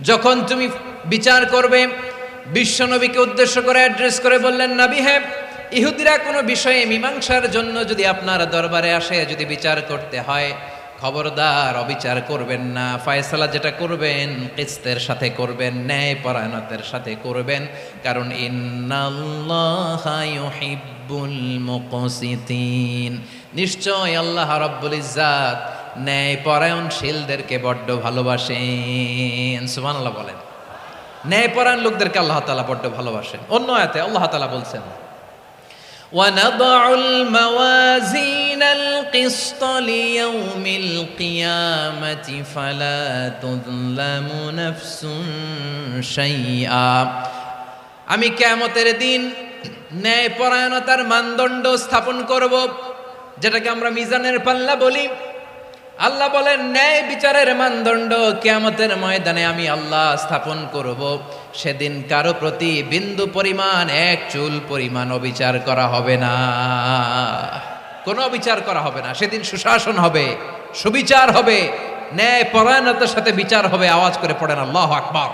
যখন তুমি বিচার করবে, বিশ্বনবীকে উদ্দেশ্য করে অ্যাড্রেস করে বললেন, নবী হে, ইহুদিরা কোনো বিষয়ে মীমাংসার জন্য যদি আপনার দরবারে আসে, যদি বিচার করতে হয়, খবরদার অবিচার করবেন না। ফয়সালা যেটা করবেন কিসতের সাথে করবেন, ন্যায় পরায়ণতার সাথে করবেন, কারণ ইন্নাল্লাহা ইউহিব্বুল মুকসিতিন, নিশ্চয় আল্লাহ রাব্বুল ইজ্জাত ন্যায় পরায়ণশীলদেরকে বড্ড ভালোবাসেন। সুবহানাল্লাহ বলেন। ন্যায় পরায়ণ লোকদেরকে আল্লাহ তাআলা বড্ড ভালোবাসেন। অন্য আয়াতে আল্লাহ তাআলা বলছেন, وَنَضَعُ الْمَوَازِينَ الْقِسْطَ لِيَوْمِ الْقِيَامَةِ فَلَا تُظْلَمُ نَفْسٌ شَيْئًا। আমি কিয়ামতের দিন ন্যায় পরায়ণতার মানদণ্ড স্থাপন করব, যেটাকে আমরা মিজানের পাল্লা বলি। আল্লাহ বলেন, ন্যায় বিচারের মানদণ্ড কিয়ামতের ময়দানে আমি আল্লাহ স্থাপন করব। সেদিন কারো প্রতি বিন্দু পরিমাণ, এক চুল পরিমাণ অবিচার করা হবে না, কোনো অবিচার করা হবে না। সেদিন সুশাসন হবে, সুবিচার হবে, ন্যায় পরায়ণতার সাথে বিচার হবে। আওয়াজ করে পড়েন আল্লাহু আকবার।